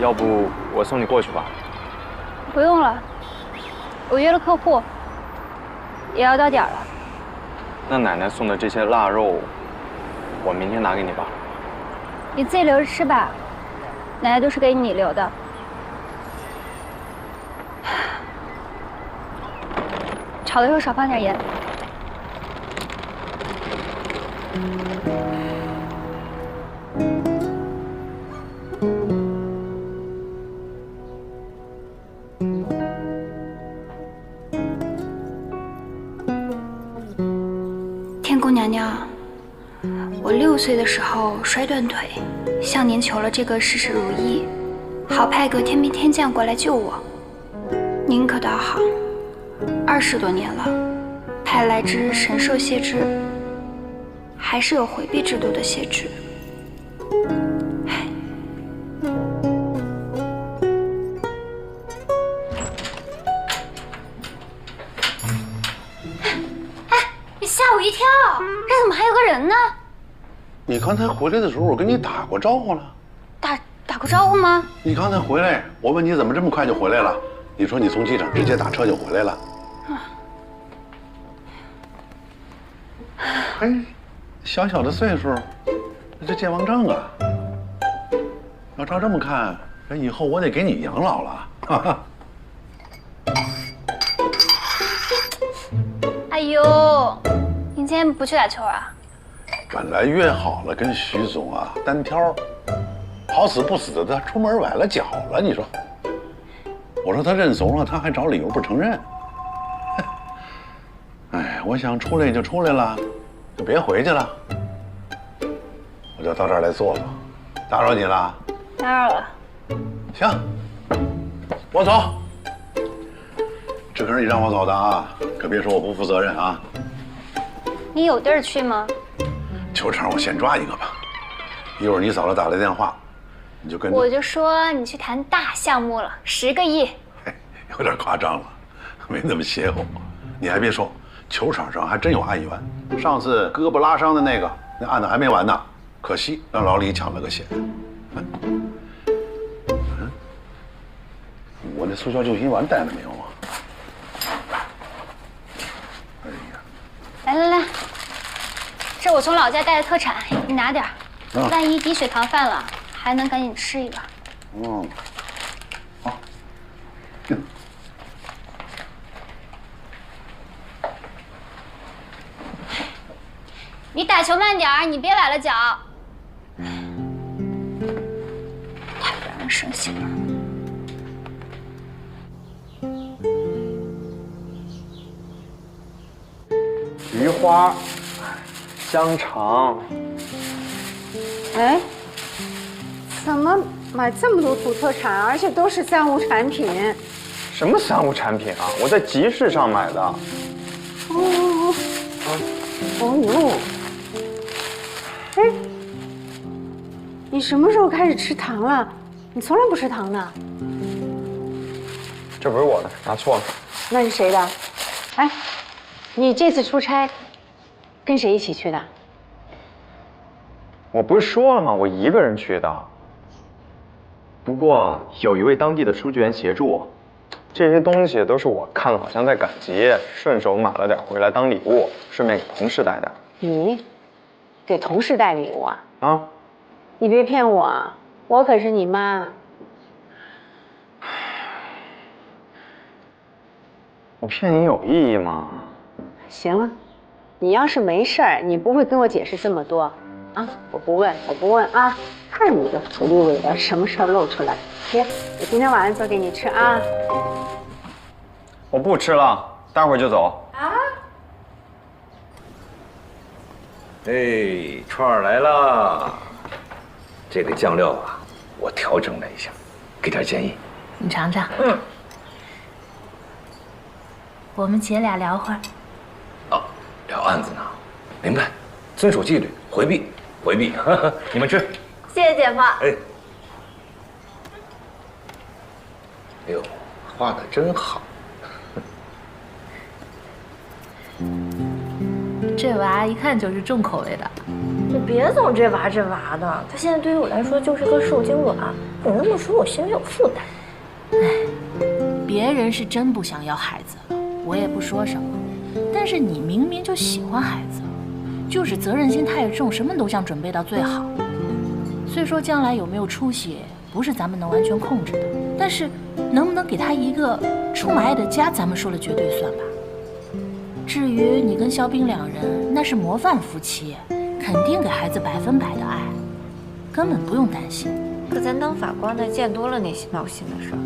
要不我送你过去吧？不用了，我约了客户，也要到点了。那奶奶送的这些腊肉，我明天拿给你吧。你自己留着吃吧，奶奶都是给你留的。炒的时候少放点盐。天宫娘娘，我6岁的时候摔断腿，向您求了这个事事如意，好派个天兵天将过来救我。您可倒好，20多年了，派来只神兽谢之，还是有回避制度的谢之。吓我一跳，这怎么还有个人呢？你刚才回来的时候，我跟你打过招呼了。打过招呼吗？你刚才回来，我问你怎么这么快就回来了，你说你从机场直接打车就回来了。哎，小小的岁数，这健忘症啊！要照这么看，这以后我得给你养老了。哈哈。哎呦，你今天不去打球啊？本来约好了跟徐总啊单挑，好死不死的他出门崴了脚了，你说？我说他认怂了，他还找理由不承认。哎，我想出来就出来了，就别回去了。我就到这儿来坐坐，打扰你了。打扰了。行，我走。这可是你让我走的啊，可别说我不负责任啊。你有地儿去吗？球场我先抓一个吧，一会儿你嫂子打来电话，你就跟着。我就说你去谈大项目了，10个亿。有点夸张了，没那么邪乎。你还别说，球场上还真有案源。上次胳膊拉伤的那个，那案子还没完呢，可惜让老李抢了个险。我那速效救心丸带了没有啊？哎呀，来，这我从老家带的特产，你拿点儿，万一低血糖犯了，还能赶紧吃一个。嗯，好。你打球慢点儿，你别崴了脚。太让人生气了。菊花、香肠。哎，怎么买这么多土特产，而且都是3无产品？什么3无产品啊？我在集市上买的。哦呦，哎，你什么时候开始吃糖了？你从来不吃糖的。这不是我的，拿错了。那是谁的？哎，你这次出差跟谁一起去的？我不是说了吗？我一个人去的。不过有一位当地的书记员协助我，这些东西都是我看了好像在赶集，顺手买了点回来当礼物，顺便给同事带带。你给同事带礼物啊？啊！你别骗我，我可是你妈。我骗你有意义吗？行了，你要是没事儿，你不会跟我解释这么多啊！我不问啊！看你个土里尾的，什么事儿露出来？行，我今天晚上做给你吃啊！我不吃了，待会儿就走。啊！哎，串儿来了。这个酱料啊，我调整了一下，给点建议。你尝尝。嗯。我们姐俩聊会儿。哦，聊案子呢？明白，遵守纪律，回避。你们吃。谢谢姐夫。哎。哎呦，画的真好。这娃一看就是重口味的。你别总这娃这娃的，他现在对于我来说就是个受精卵。你那么说，我心里有负担。哎，别人是真不想要孩子，我也不说什么。但是你明明就喜欢孩子，就是责任心太重，什么都想准备到最好。虽说将来有没有出息，不是咱们能完全控制的，但是能不能给他一个充满爱的家，咱们说了绝对算吧。至于你跟肖冰两人，那是模范夫妻，肯定给孩子100%的爱，根本不用担心。可咱当法官的见多了那些闹心的事儿，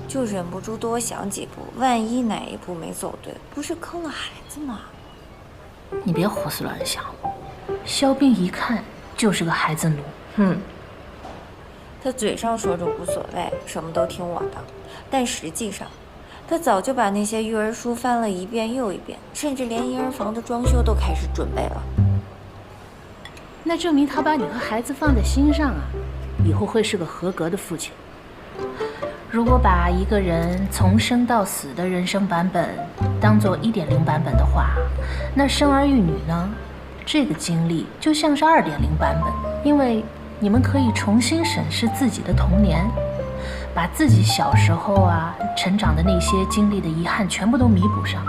就忍不住多想几步，万一哪一步没走对，不是坑了孩子吗？你别胡思乱想，肖冰一看就是个孩子奴。他嘴上说着无所谓，什么都听我的，但实际上，他早就把那些育儿书翻了一遍又一遍，甚至连婴儿房的装修都开始准备了。那证明他把你和孩子放在心上啊，以后会是个合格的父亲。如果把一个人从生到死的人生版本当做1.0版本的话，那生儿育女呢，这个经历就像是2.0版本，因为你们可以重新审视自己的童年，把自己小时候啊成长的那些经历的遗憾全部都弥补上。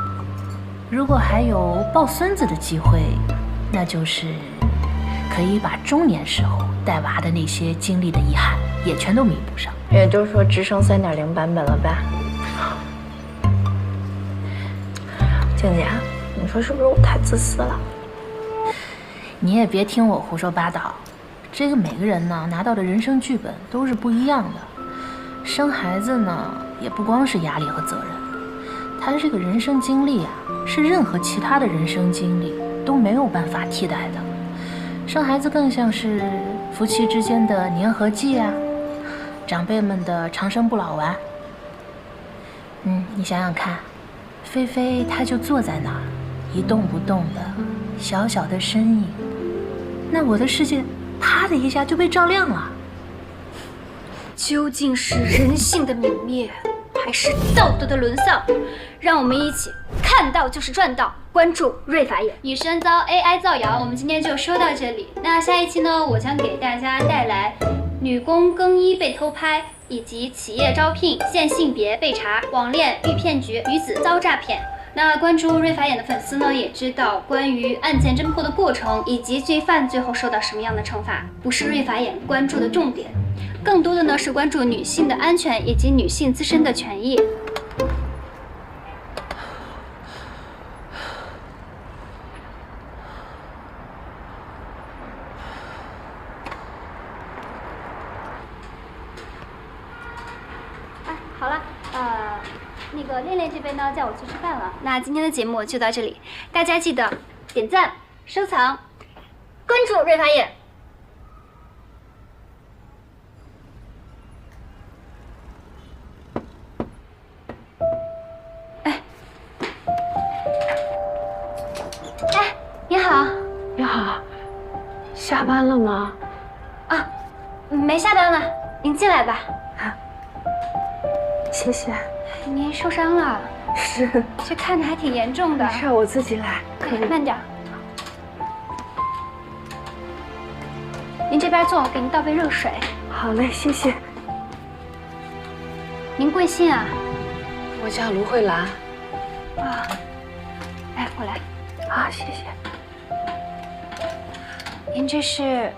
如果还有抱孙子的机会，那就是可以把中年时候带娃的那些经历的遗憾也全都弥补上。也就是说，直升3.0版本了吧？静姐，你说是不是我太自私了？你也别听我胡说八道，这个每个人呢拿到的人生剧本都是不一样的。生孩子呢也不光是压力和责任，它这个人生经历啊，是任何其他的人生经历都没有办法替代的。生孩子更像是夫妻之间的粘合剂啊，长辈们的长生不老丸。你想想看，菲菲她就坐在那儿一动不动的小小的身影，那我的世界啪的一下就被照亮了。究竟是人性的泯灭，还是道德的沦丧？让我们一起看到就是赚到，关注瑞法眼。女生遭 AI 造谣，我们今天就说到这里。那下一期呢，我将给大家带来女工更衣被偷拍，以及企业招聘限性别被查，网恋遇骗局，女子遭诈骗。那关注瑞法眼的粉丝呢，也知道关于案件侦破的过程，以及罪犯最后受到什么样的惩罚，不是瑞法眼关注的重点。更多的呢是关注女性的安全以及女性自身的权益。好了，那个恋恋这边呢叫我去吃饭了。那今天的节目就到这里，大家记得点赞、收藏、关注瑞法眼。你好，你好，下班了吗？啊，没下班了，您进来吧。啊，谢谢。您受伤了？是，这看着还挺严重的。没事，我自己来。可以，慢点。您这边坐，我给您倒杯热水。好嘞，谢谢。您贵姓啊？我叫卢慧兰。啊，来，过来。啊，谢谢。您这是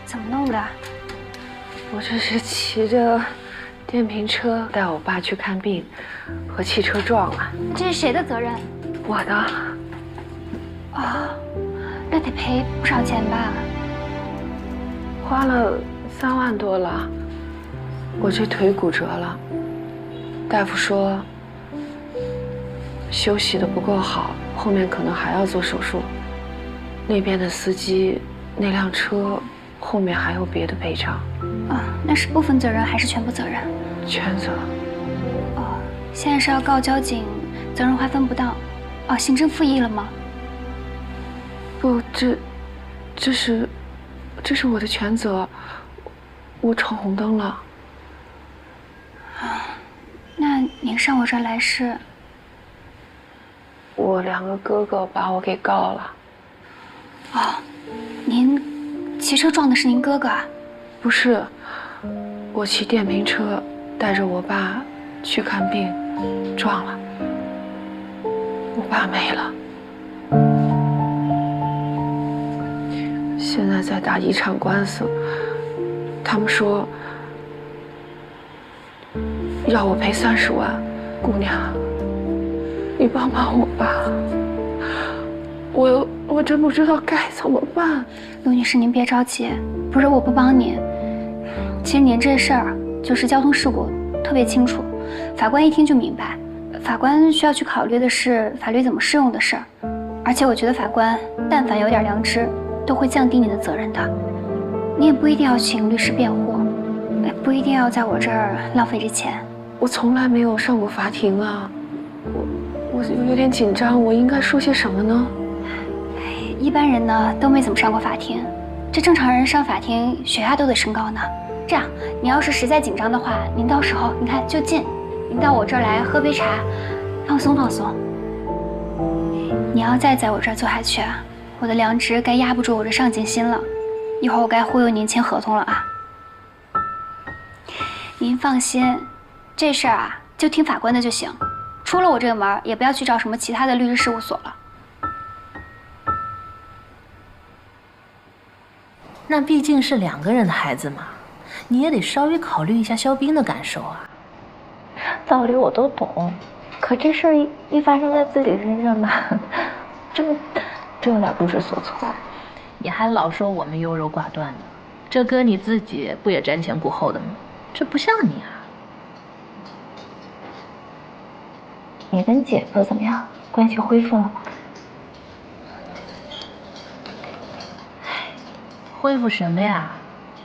怎么弄的？我这是骑着电瓶车带我爸去看病，和汽车撞了。这是谁的责任？我的。哦，那得赔不少钱吧？花了3万多了。我这腿骨折了，大夫说休息的不够好，后面可能还要做手术。那边的司机，那辆车后面还有别的赔偿。啊，那是部分责任还是全部责任？全责。哦，现在是要告交警，责任划分不当。哦，行政复议了吗？不，这是我的全责。我闯红灯了。啊，那您上我这儿来是？我2个哥哥把我给告了。哦，您骑车撞的是您哥哥啊？不是，我骑电瓶车带着我爸去看病，撞了，我爸没了。现在在打遗产官司，他们说要我赔30万。姑娘，你帮帮我吧，我真不知道该怎么办。陆女士，您别着急，不是我不帮您，其实您这事儿就是交通事故，特别清楚，法官一听就明白。法官需要去考虑的是法律怎么适用的事儿，而且我觉得法官但凡有点良知，都会降低你的责任的。你也不一定要请律师辩护，不一定要在我这儿浪费这钱。我从来没有上过法庭啊，我有点紧张，我应该说些什么呢？一般人呢都没怎么上过法庭，这正常人上法庭血压都得升高呢。这样，你要是实在紧张的话，您到时候你看就近，您到我这儿来喝杯茶，放松放松。你要再在我这儿坐下去啊，我的良知该压不住我这上进心了，一会儿我该忽悠您签合同了啊。您放心，这事儿啊就听法官的就行，出了我这个门也不要去找什么其他的律师事务所了。那毕竟是2个人的孩子嘛，你也得稍微考虑一下肖斌的感受啊。道理我都懂，可这事儿一发生在自己身上吧，真有点不知所措。你还老说我们优柔寡断的，这搁你自己不也瞻前顾后的吗？这不像你啊。你跟姐夫怎么样？关系恢复了吗？恢复什么呀？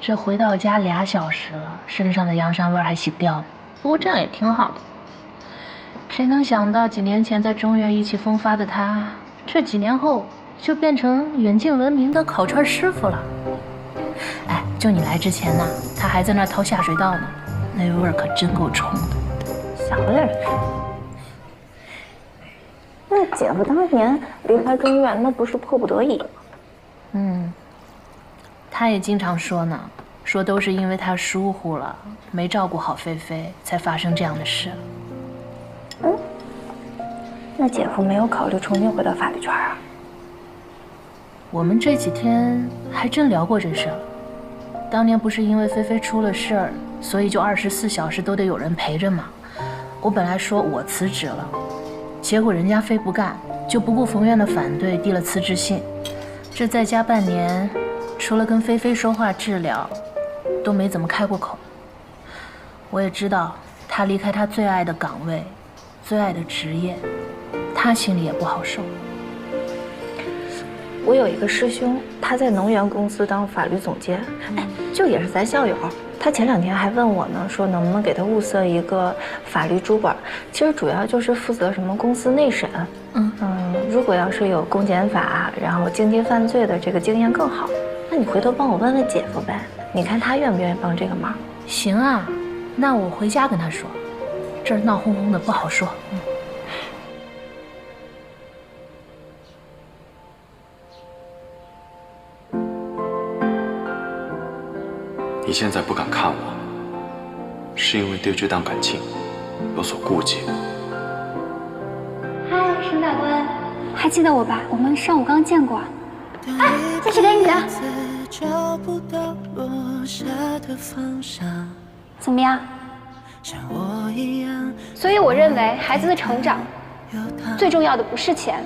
这回到家2小时了，身上的洋膻味还洗不掉呢。不过这样也挺好的。谁能想到几年前在中原意气风发的他，这几年后就变成远近闻名的烤串师傅了。哎，就你来之前呢，他还在那儿掏下水道呢，那味儿可真够冲的。小点声。那姐夫当年离开中原，那不是迫不得已吗？他也经常说呢，说都是因为他疏忽了，没照顾好菲菲，才发生这样的事。那姐夫没有考虑重新回到法律圈啊？我们这几天还真聊过这事儿。当年不是因为菲菲出了事儿，所以就24小时都得有人陪着嘛。我本来说我辞职了，结果人家非不干，就不顾冯院的反对递了辞职信。这再加半年，除了跟菲菲说话治疗，都没怎么开过口。我也知道他离开他最爱的岗位，最爱的职业，他心里也不好受。我有一个师兄，他在能源公司当法律总监，就也是咱校友。他前2天还问我呢，说能不能给他物色一个法律主管，其实主要就是负责什么公司内审。如果要是有公检法，然后经济犯罪的这个经验更好。那你回头帮我问问姐夫呗，你看他愿不愿意帮这个忙？行啊，那我回家跟他说，这儿闹哄哄的不好说。你现在不敢看我，是因为对这段感情有所顾忌。嗨，沈大官，还记得我吧？我们上午刚见过。哎，这是给你的。怎么样？所以我认为孩子的成长，最重要的不是钱，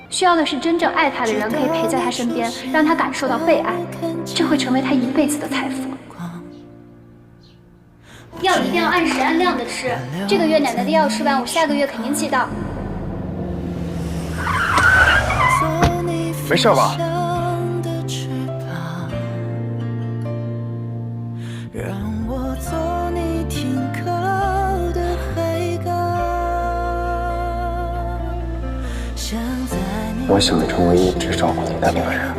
需要的是真正爱他的人可以陪在他身边，让他感受到被爱，这会成为他一辈子的财富。药一定要按时按量的吃，这个月奶奶的药吃完，我下个月肯定寄到。没事吧？我想成为一直照顾你的那个人，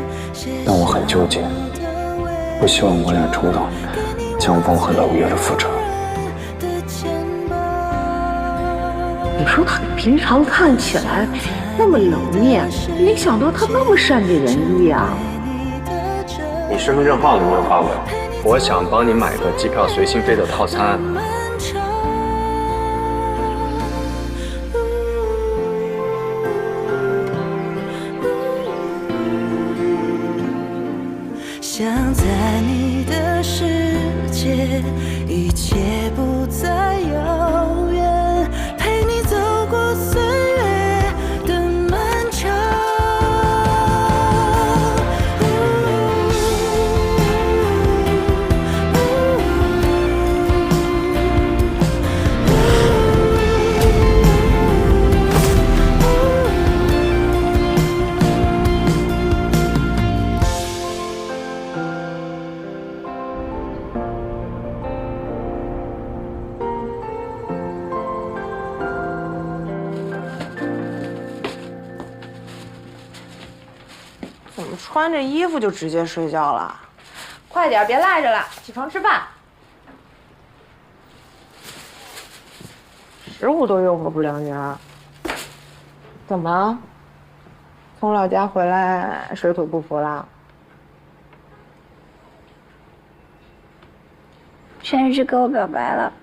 但我很纠结，不希望我俩重蹈江枫和娄月的覆辙。你说他平常看起来那么冷面，没想到他那么善解人意啊！你身份证号能不能发我？我想帮你买个机票随心飞的套餐。想在你的世界，一切不再遥远，陪你走过岁月的漫长。怎么穿着衣服就直接睡觉了？快点，别赖着了，起床吃饭。15都诱惑不了女儿。怎么？从老家回来水土不服啦？全日志给我表白了。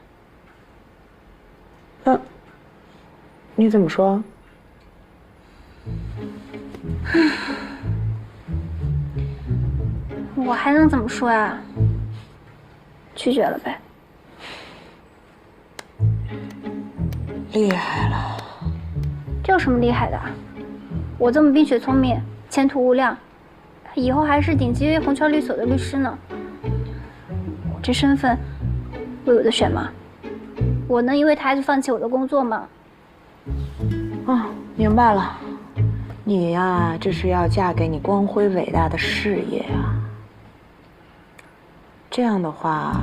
你怎么说？我还能怎么说呀？拒绝了呗。厉害了。这有什么厉害的？我这么冰雪聪明，前途无量，以后还是顶级红圈律所的律师呢。我这身份，我有的选吗？我能因为他就放弃我的工作吗？明白了。你呀，这是要嫁给你光辉伟大的事业啊。这样的话，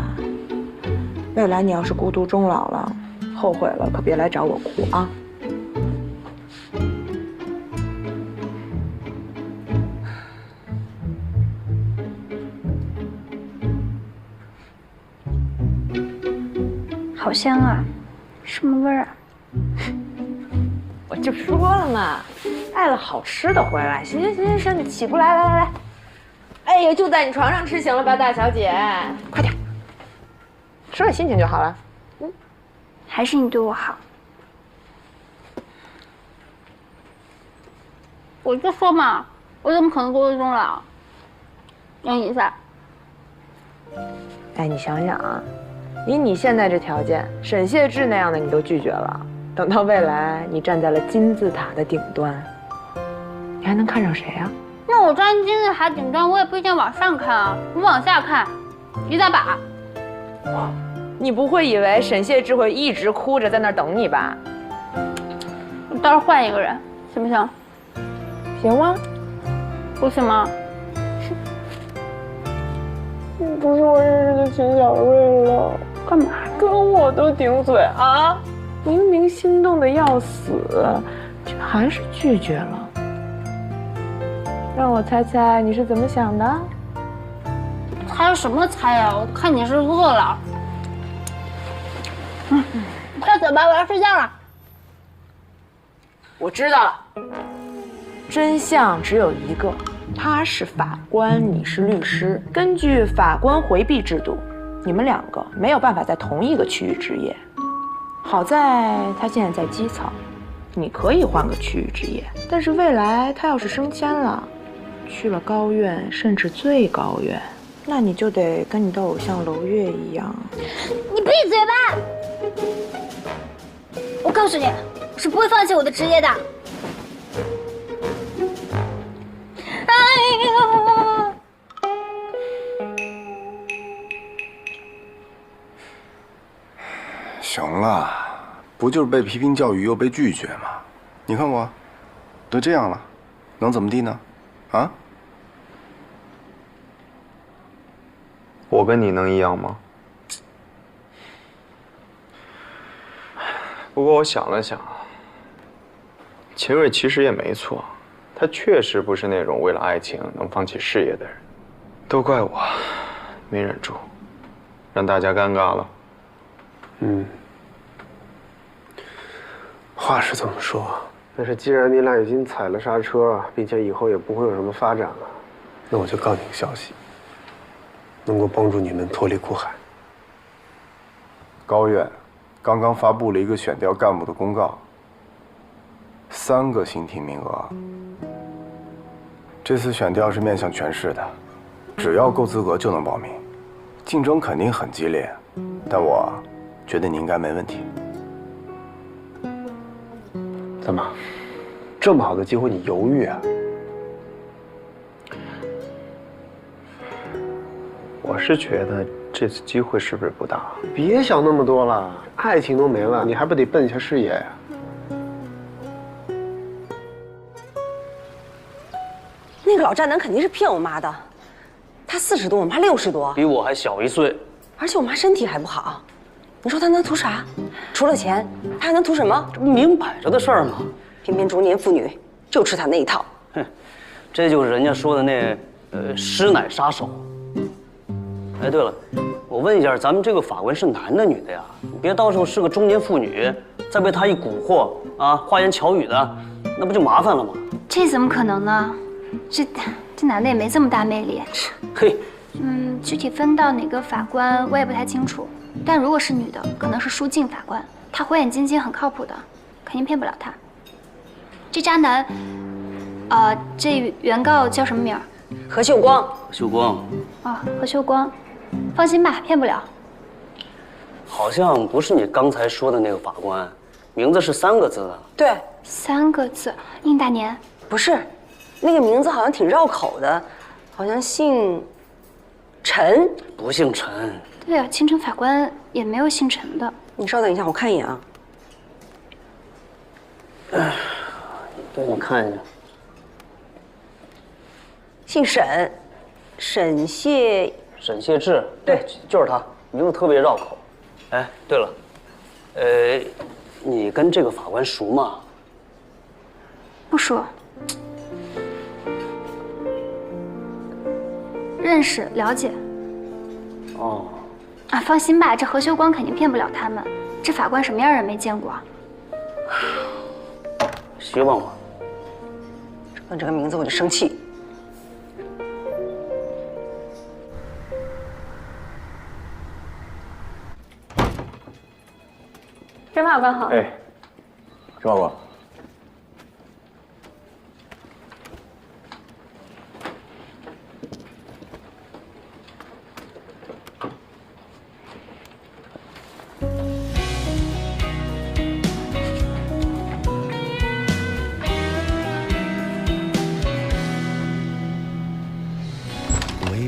未来你要是孤独终老了，后悔了可别来找我哭啊。好香啊，什么味儿啊？我就说了嘛，带了好吃的回来。行，你起不来，来。哎呀，就在你床上吃行了吧，大小姐，快点，吃了心情就好了。还是你对我好。我就说嘛，我怎么可能孤独终老？让你一下。哎，你想想啊，以你现在这条件，沈燮志那样的你都拒绝了，等到未来你站在了金字塔的顶端，你还能看上谁啊？那我站金字塔顶端，我也不一定往上看啊，我往下看，一大把。你不会以为沈燮志会一直哭着在那儿等你吧？我到时候换一个人，行不行？行吗？不行吗？你不是我认识的秦小瑞了，干嘛？跟我都顶嘴啊！明明心动的要死，却还是拒绝了。让我猜猜你是怎么想的？猜什么猜呀？我看你是饿了。快走吧，我要睡觉了。我知道了，真相只有一个，他是法官，你是律师。根据法官回避制度，你们两个没有办法在同一个区域执业。好在他现在在基层，你可以换个区域执业。但是未来他要是升迁了，去了高院，甚至最高院，那你就得跟你的偶像娄烨一样。你闭嘴吧！我告诉你，我是不会放弃我的职业的。哎呀！行了，不就是被批评教育又被拒绝吗？你看我，都这样了，能怎么地呢？啊？我跟你能一样吗？不过我想了想，秦瑞其实也没错，他确实不是那种为了爱情能放弃事业的人。都怪我，没忍住，让大家尴尬了。话是这么说，但是既然你俩已经踩了刹车，并且以后也不会有什么发展了，那我就告你个消息，能够帮助你们脱离苦海。高院刚刚发布了一个选调干部的公告，3个新提名额。这次选调是面向全市的，只要够资格就能报名，竞争肯定很激烈，但我觉得你应该没问题。怎么，这么好的机会你犹豫啊？我是觉得这次机会是不是不大？别想那么多了，爱情都没了，你还不得奔一下事业呀？那个老渣男肯定是骗我妈的，他40多，我妈60多，比我还小1岁，而且我妈身体还不好，你说他能图啥？除了钱，他还能图什么？这不明摆着的事儿吗？偏偏中年妇女就吃他那一套。哼，这就是人家说的那师奶杀手。哎，对了，我问一下，咱们这个法官是男的女的呀？你别到时候是个中年妇女，再被他一蛊惑啊，花言巧语的，那不就麻烦了吗？这怎么可能呢？这男的也没这么大魅力。嘿，具体分到哪个法官我也不太清楚，但如果是女的，可能是舒静法官，她火眼金睛，很靠谱的，肯定骗不了他。这渣男，这原告叫什么名儿？何秀光。何秀光。哦，何秀光，放心吧，骗不了。好像不是你刚才说的那个法官，名字是3个字的。对，3个字，应大年。不是，那个名字好像挺绕口的，好像姓陈。不姓陈。对啊，青城法官也没有姓陈的。你稍等一下，我看一眼啊。对，你看一下。姓沈，沈谢志，对，就是他，名字特别绕口。哎，对了，你跟这个法官熟吗？不熟。认识了解。哦。啊，放心吧，这何秀光肯定骗不了他们。这法官什么样人没见过？希望吧。问这个名字我就生气。甄法官好。哎，甄法官。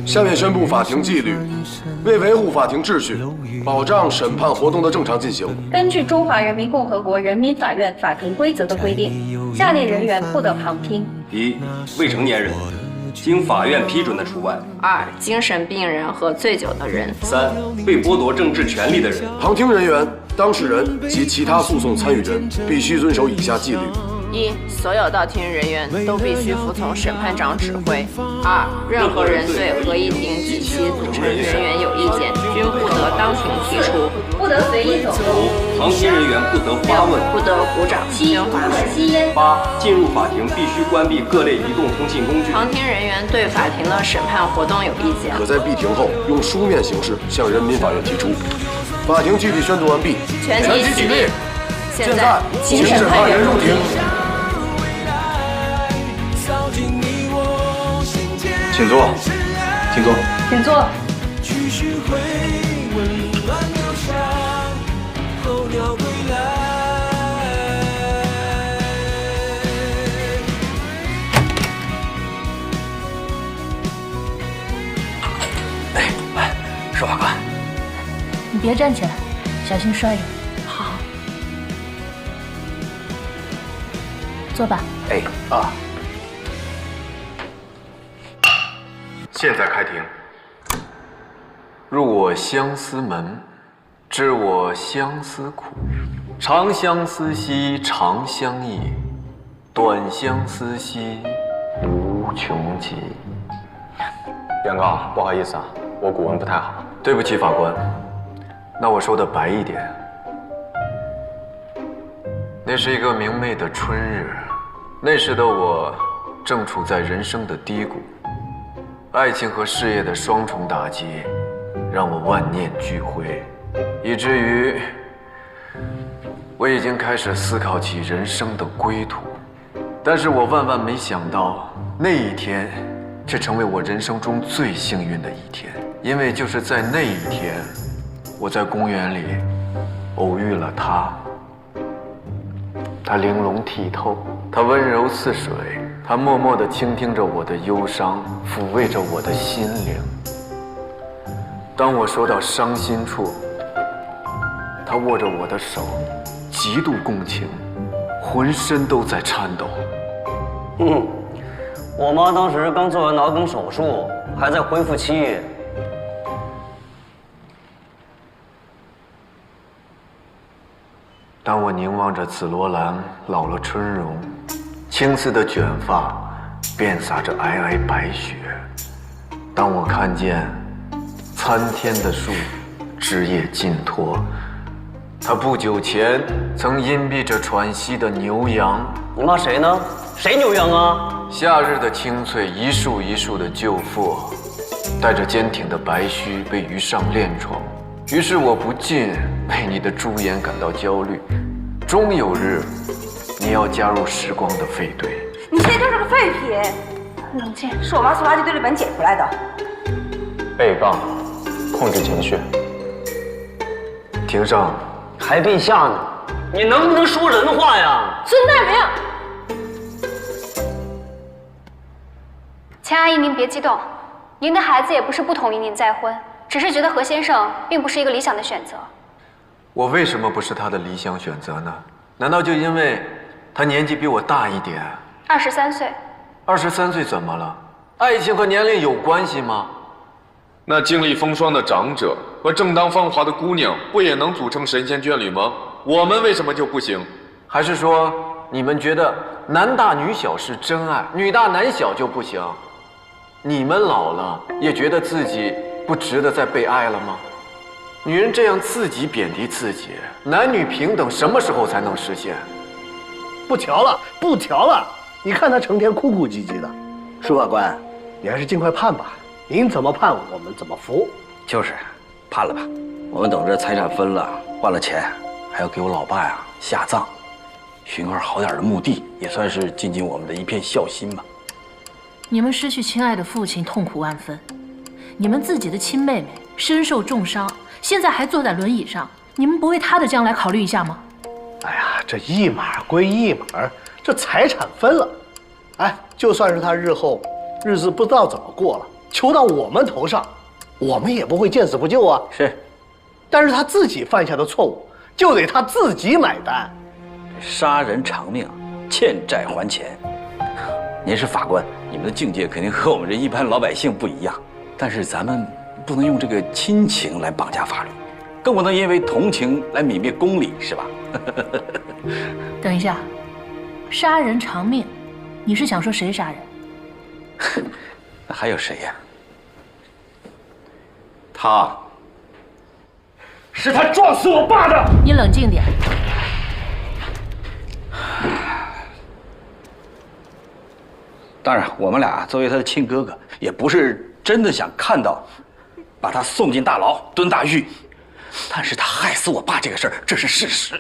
下面宣布法庭纪律：为维护法庭秩序，保障审判活动的正常进行，根据中华人民共和国人民法院法庭规则的规定，下列人员不得旁听：1. 未成年人，经法院批准的除外；2. 精神病人和醉酒的人；3. 被剥夺政治权利的人。旁听人员、当事人及其他诉讼参与人必须遵守以下纪律：1. 所有到庭人员都必须服从审判长指挥； 2. 任何人对合议庭及其组成人员有意见，均不得当庭提出，不得随意走动；5. 旁听人员不得发问，不得鼓掌、7. 不可吸烟； 8. 进入法庭必须关闭各类移动通信工具。旁听人员对法庭的审判活动有意见，可在闭庭后用书面形式向人民法院提出。法庭纪律宣读完毕，全体起立。现在，请审判员入庭。请坐，请坐，请坐。哎，石法官，你别站起来，小心摔着。好。坐吧。哎啊。现在开庭。入我相思门，知我相思苦。长相思兮长相忆，短相思兮无穷极。原告，不好意思啊，我古文不太好。对不起，法官。那我说的白一点，那是一个明媚的春日，那时的我正处在人生的低谷。爱情和事业的双重打击，让我万念俱灰，以至于我已经开始思考起人生的归途。但是我万万没想到，那一天却成为我人生中最幸运的一天，因为就是在那一天，我在公园里偶遇了他。他玲珑剔透，他温柔似水，他默默地倾听着我的忧伤，抚慰着我的心灵。当我说到伤心处，他握着我的手，极度共情，浑身都在颤抖。我妈当时刚做完脑梗手术，还在恢复期。当我凝望着紫罗兰老了春容，青丝的卷发遍洒着皑皑白雪；当我看见参天的树枝叶尽脱，他不久前曾荫蔽着喘息的牛羊。你骂谁呢？谁牛羊啊？夏日的青翠，一束一束的旧妇，带着坚挺的白须被鱼上恋宠。于是我不禁为你的朱颜感到焦虑，终有日，你要加入时光的废队。你现在就是个废品。冷静，是我妈从垃圾堆里把你捡出来的。被告，控制情绪。庭上还陛下呢，你能不能说人话呀？孙大明，钱阿姨，您别激动，您的孩子也不是不同意您再婚。只是觉得何先生并不是一个理想的选择。我为什么不是他的理想选择呢？难道就因为他年纪比我大一点？23岁。23岁怎么了？爱情和年龄有关系吗？那经历风霜的长者和正当芳华的姑娘，不也能组成神仙眷侣吗？我们为什么就不行？还是说你们觉得男大女小是真爱，女大男小就不行？你们老了也觉得自己不值得再被爱了吗？女人这样自己贬低自己，男女平等什么时候才能实现？不调了，不调了！你看他成天哭哭唧唧的。舒法官，你还是尽快判吧。您怎么判，我们怎么服。就是判了吧，我们等着财产分了，换了钱，还要给我老爸呀下葬，寻个好点的墓地，也算是尽尽我们的一片孝心吧。你们失去亲爱的父亲，痛苦万分；你们自己的亲妹妹身受重伤，现在还坐在轮椅上，你们不为她的将来考虑一下吗？哎呀，这一码归一码，这财产分了，哎，就算是他日后日子不知道怎么过了，求到我们头上，我们也不会见死不救啊。是，但是他自己犯下的错误，就得他自己买单。杀人偿命，欠债还钱。您是法官，你们的境界肯定和我们这一般老百姓不一样，但是咱们不能用这个亲情来绑架法律，更不能因为同情来泯灭公理，是吧？等一下，杀人偿命，你是想说谁杀人？那还有谁呀？他，是他撞死我爸的。你冷静点。当然，我们俩作为他的亲哥哥，也不是真的想看到把他送进大牢蹲大狱，但是他害死我爸这个事儿，这是事实。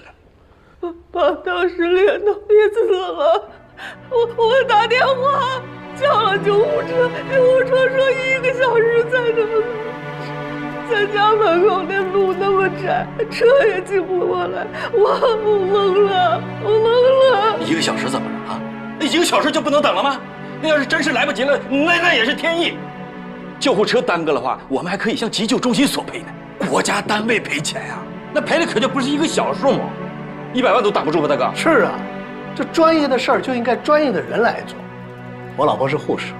我爸当时脸都憋死了，我打电话叫了救护车，救护车说1个小时才能来。咱家门口那路那么窄，车也进不过来，我懵了，我懵了。1个小时怎么了啊？那1个小时就不能等了吗？那要是真是来不及了，那也是天意。救护车耽搁的话，我们还可以向急救中心索赔呢。国家单位赔钱呀，那赔的可就不是一个小数目，100万都挡不住吧，大哥？是啊，这专业的事儿就应该专业的人来做。我老婆是护士，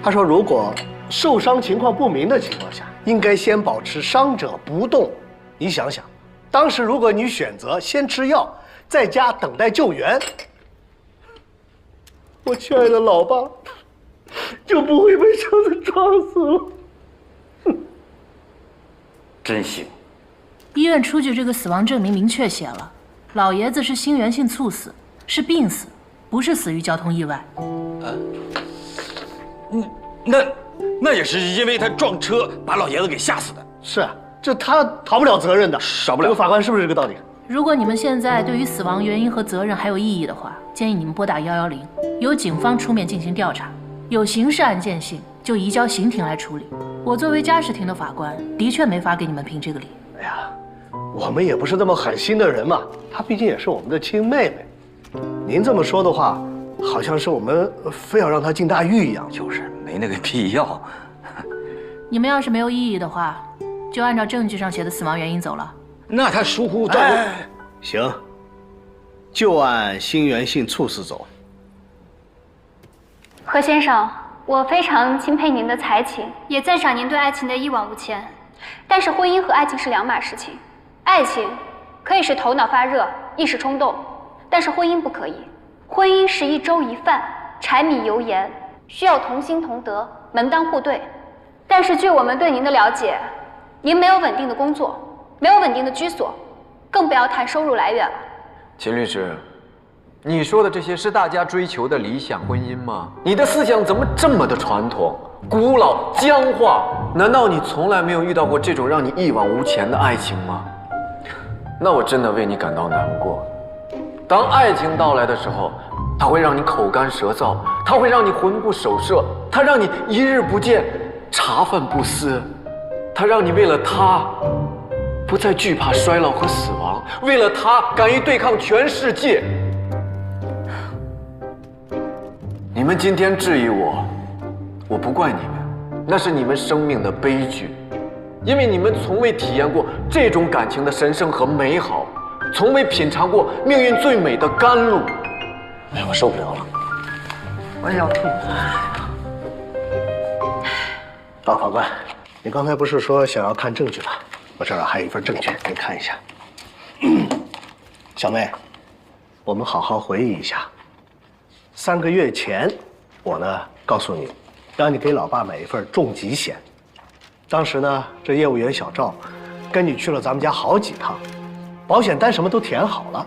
她说如果受伤情况不明的情况下，应该先保持伤者不动。你想想，当时如果你选择先吃药，在家等待救援，我亲爱的老爸就不会被车子撞死了。真行。医院出具这个死亡证明明确写了，老爷子是心源性猝死，是病死，不是死于交通意外。那也是因为他撞车把老爷子给吓死的。是啊，这他逃不了责任的，少不了。这个法官是不是这个道理？如果你们现在对于死亡原因和责任还有异议的话，建议你们拨打110，由警方出面进行调查。有刑事案件性就移交刑庭来处理。我作为家事庭的法官，的确没法给你们评这个理。哎呀，我们也不是这么狠心的人嘛，她毕竟也是我们的亲妹妹。您这么说的话，好像是我们非要让她进大狱一样。就是没那个必要。你们要是没有异议的话，就按照证据上写的死亡原因走了。那他疏忽照顾，行，就按心源性猝死走。何先生，我非常钦佩您的才情，也赞赏您对爱情的一往无前。但是婚姻和爱情是两码事情，爱情可以是头脑发热、一时冲动，但是婚姻不可以。婚姻是一粥一饭、柴米油盐，需要同心同德、门当户对。但是据我们对您的了解，您没有稳定的工作，没有稳定的居所，更不要谈收入来源了。秦律师，你说的这些是大家追求的理想婚姻吗？你的思想怎么这么的传统、古老、僵化？难道你从来没有遇到过这种让你一往无前的爱情吗？那我真的为你感到难过。当爱情到来的时候，它会让你口干舌燥，它会让你魂不守舍，它让你一日不见，茶饭不思，它让你为了他不再惧怕衰老和死亡，为了他敢于对抗全世界。你们今天质疑我，我不怪你们，那是你们生命的悲剧，因为你们从未体验过这种感情的神圣和美好，从未品尝过命运最美的甘露。哎，我受不了了，我也要吐。啊，法官，你刚才不是说想要看证据吗？我这儿还有一份证据，你看一下。小妹，我们好好回忆一下。3个月前，我呢告诉你，让你给老爸买一份重疾险。当时呢，这业务员小赵跟你去了咱们家好几趟，保险单什么都填好了。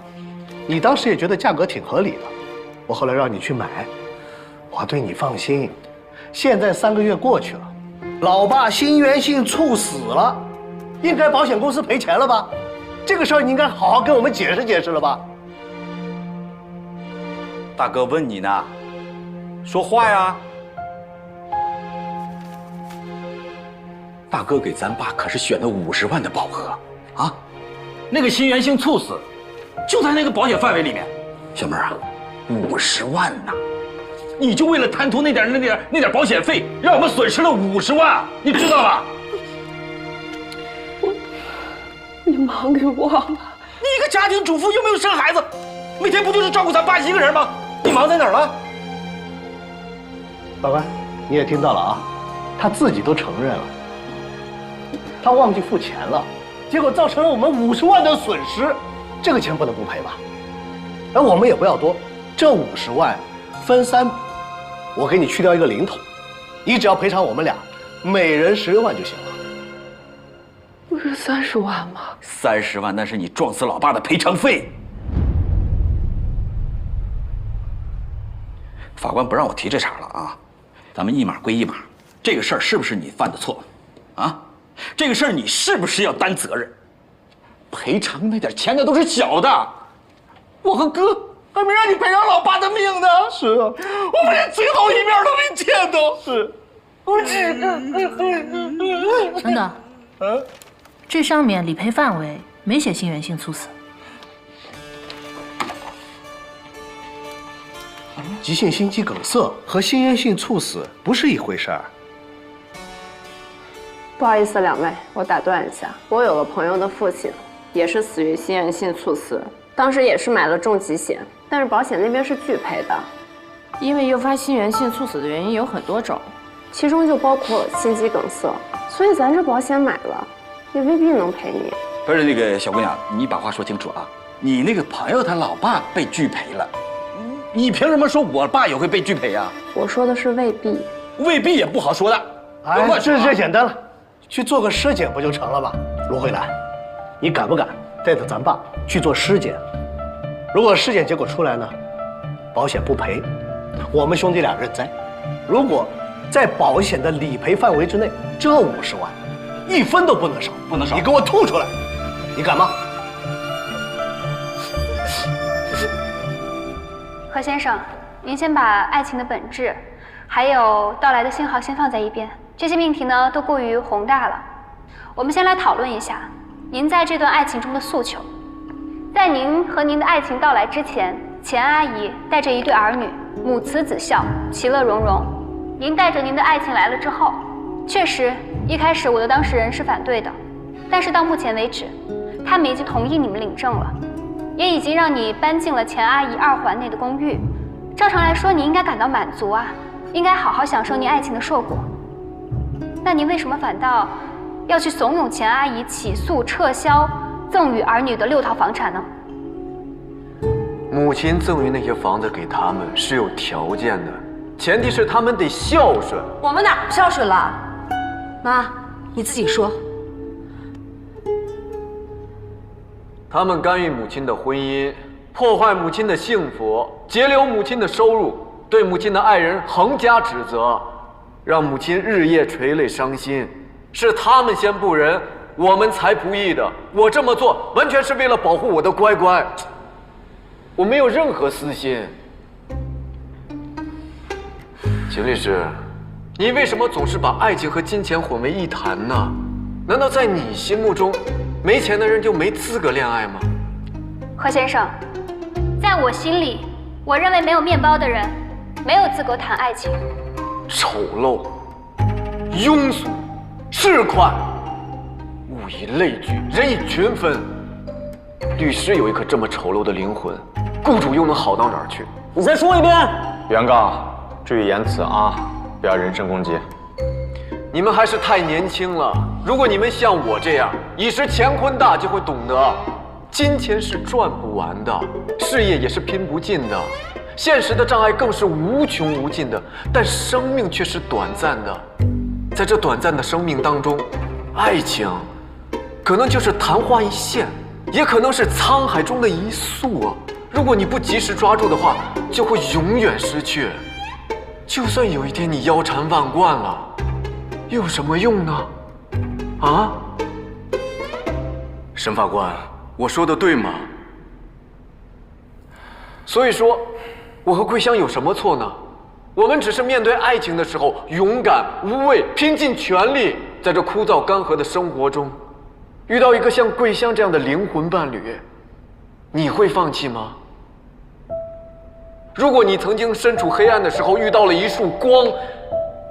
你当时也觉得价格挺合理的，我后来让你去买，我对你放心。现在3个月过去了，老爸心源性猝死了，应该保险公司赔钱了吧？这个事儿你应该好好跟我们解释解释了吧？大哥问你呢，说话呀！大哥给咱爸可是选了50万的保额啊，那个心源性猝死就在那个保险范围里面。小妹啊，50万呐！你就为了贪图那点保险费，让我们损失了50万，你知道吧？你忙给忘了。你一个家庭主妇又没有生孩子，每天不就是照顾咱爸一个人吗？你忙在哪儿了？法官，你也听到了啊，他自己都承认了，他忘记付钱了，结果造成了我们50万的损失，这个钱不能不赔吧？而我们也不要多，这50万分3笔，我给你去掉一个零头，你只要赔偿我们俩每人16万就行了。不是30万吗？30万那是你撞死老爸的赔偿费。法官不让我提这茬了啊，咱们一码归一码，这个事儿是不是你犯的错？啊，这个事儿你是不是要担责任？赔偿那点钱那都是小的，我和哥还没让你赔上老爸的命呢。是啊，我们连最后一面都没见到。是，等等，这上面理赔范围没写心源性猝死。急性心肌梗塞和心源性猝死不是一回事儿。不好意思，两位，我打断一下，我有个朋友的父亲也是死于心源性猝死，当时也是买了重疾险，但是保险那边是拒赔的，因为诱发心源性猝死的原因有很多种，其中就包括心肌梗塞，所以咱这保险买了，也未必能赔你。不是那个小姑娘，你把话说清楚啊！你那个朋友他老爸被拒赔了，你凭什么说我爸也会被拒赔啊？我说的是未必，未必也不好说的。哎，这简单了，去做个尸检不就成了吗？卢慧兰，你敢不敢带着咱爸去做尸检？如果尸检结果出来呢，保险不赔，我们兄弟俩认栽；如果在保险的理赔范围之内，这50万，1分都不能少，不能少！你给我吐出来！你敢吗？何先生，您先把爱情的本质，还有到来的信号先放在一边，这些命题呢都过于宏大了。我们先来讨论一下您在这段爱情中的诉求。在您和您的爱情到来之前，钱阿姨带着一对儿女，母慈子孝，其乐融融。您带着您的爱情来了之后，确实一开始我的当事人是反对的，但是到目前为止，他们已经同意你们领证了，也已经让你搬进了钱阿姨2环内的公寓。照常来说，你应该感到满足啊，应该好好享受您爱情的硕果。那您为什么反倒要去怂恿钱阿姨起诉撤销赠与儿女的6套房产呢？母亲赠予那些房子给他们是有条件的，前提是他们得孝顺。我们哪儿不孝顺了？妈，你自己说。他们干预母亲的婚姻，破坏母亲的幸福，截留母亲的收入，对母亲的爱人横加指责，让母亲日夜垂泪伤心。是他们先不仁，我们才不义的。我这么做完全是为了保护我的乖乖，我没有任何私心。秦律师，你为什么总是把爱情和金钱混为一谈呢？难道在你心目中，没钱的人就没资格恋爱吗？何先生，在我心里，我认为没有面包的人没有资格谈爱情。丑陋、庸俗、市侩，物以类聚，人以群分。律师有一颗这么丑陋的灵魂，雇主又能好到哪儿去？你再说一遍。原告，注意言辞啊，不要人身攻击。你们还是太年轻了。如果你们像我这样一时乾坤大，就会懂得，金钱是赚不完的，事业也是拼不尽的，现实的障碍更是无穷无尽的，但生命却是短暂的。在这短暂的生命当中，爱情可能就是昙花一现，也可能是沧海中的一粟啊。如果你不及时抓住的话，就会永远失去。就算有一天你腰缠万贯了，有什么用呢？啊？沈法官，我说的对吗？所以说，我和桂香有什么错呢？我们只是面对爱情的时候勇敢无畏，拼尽全力。在这枯燥干涸的生活中，遇到一个像桂香这样的灵魂伴侣，你会放弃吗？如果你曾经身处黑暗的时候遇到了一束光，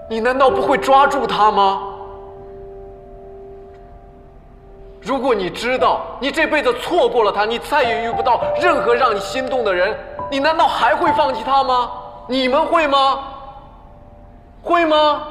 你难道不会抓住它吗？如果你知道你这辈子错过了他，你再也遇不到任何让你心动的人，你难道还会放弃他吗？你们会吗？会吗？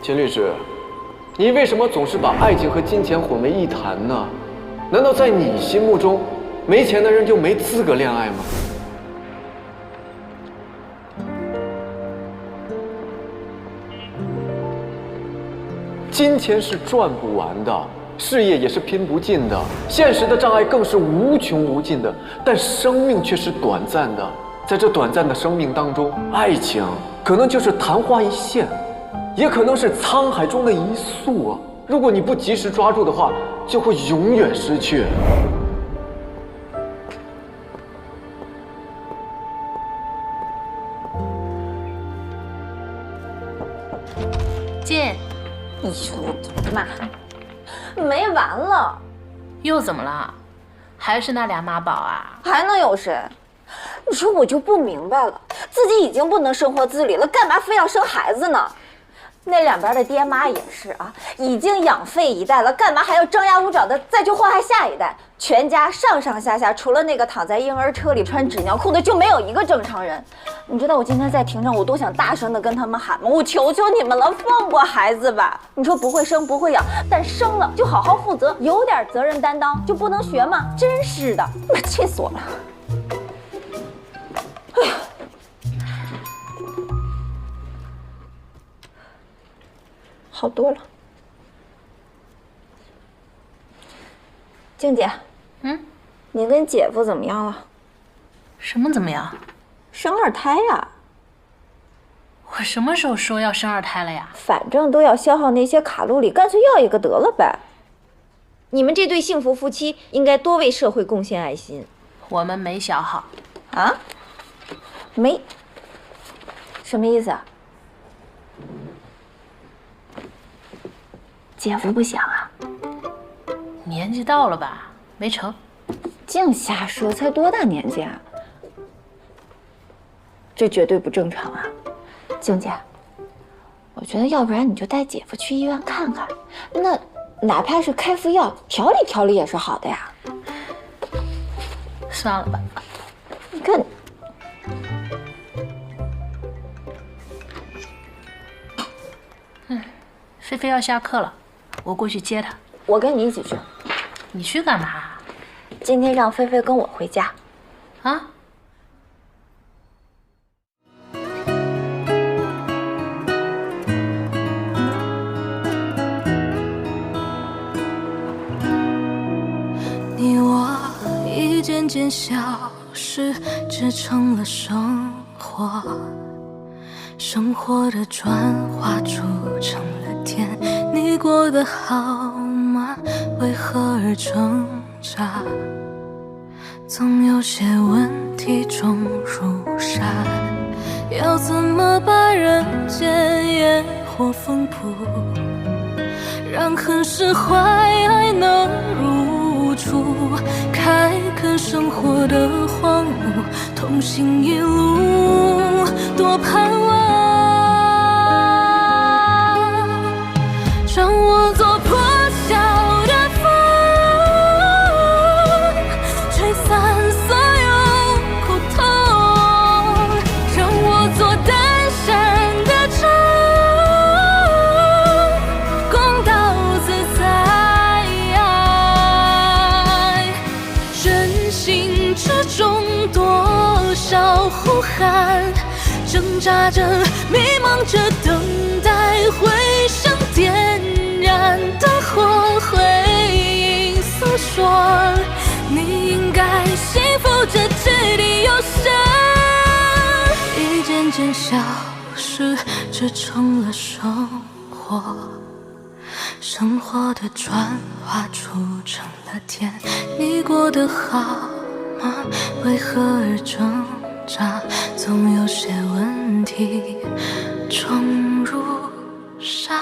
秦律师，你为什么总是把爱情和金钱混为一谈呢？难道在你心目中，没钱的人就没资格恋爱吗？金钱是赚不完的，事业也是拼不尽的，现实的障碍更是无穷无尽的，但生命却是短暂的。在这短暂的生命当中，爱情可能就是昙花一现，也可能是沧海中的一粟啊！如果你不及时抓住的话，就会永远失去。进。哎呦我的妈！没完了！又怎么了？还是那俩妈宝啊？还能有谁？你说我就不明白了，自己已经不能生活自理了，干嘛非要生孩子呢？那两边的爹妈也是啊，已经养废一代了，干嘛还要张牙舞爪的再去祸害下一代？全家上上下下除了那个躺在婴儿车里穿纸尿裤的，就没有一个正常人。你知道我今天在庭上，我多想大声的跟他们喊吗？我求求你们了，放过孩子吧！你说不会生不会养，但生了就好好负责，有点责任担当，就不能学吗？真是的，气死我了！哎呀，好多了。静姐，你跟姐夫怎么样了？什么怎么样？生二胎呀！我什么时候说要生二胎了呀？反正都要消耗那些卡路里，干脆要一个得了呗。你们这对幸福夫妻应该多为社会贡献爱心。我们没消耗。啊？没？什么意思啊？姐夫不想啊？年纪到了吧，没成。净瞎说，才多大年纪啊？这绝对不正常啊！静姐，我觉得要不然你就带姐夫去医院看看，那哪怕是开副药调理调理也是好的呀。算了吧。你看，菲菲要下课了，我过去接她。我跟你一起去。你去干嘛？今天让菲菲跟我回家。啊？你我一件件小事织成了生活，生活的转化铸成了天。你过得好吗？为何而挣扎？总有些问题种如山，要怎么把人间烟火缝补，让恨释怀爱能如初，开垦生活的荒芜，同行一路多盼望。让我做破晓的风，吹散所有苦痛，让我做单身的舟，公道自在。人心之中多少呼喊，挣扎着迷茫着等待回声点燃灯火，回应诉说你应该幸福，这掷地有声。一件件小事织成了生活，生活的转化铸成了天。你过得好吗？为何而挣扎？总有些问题种如山。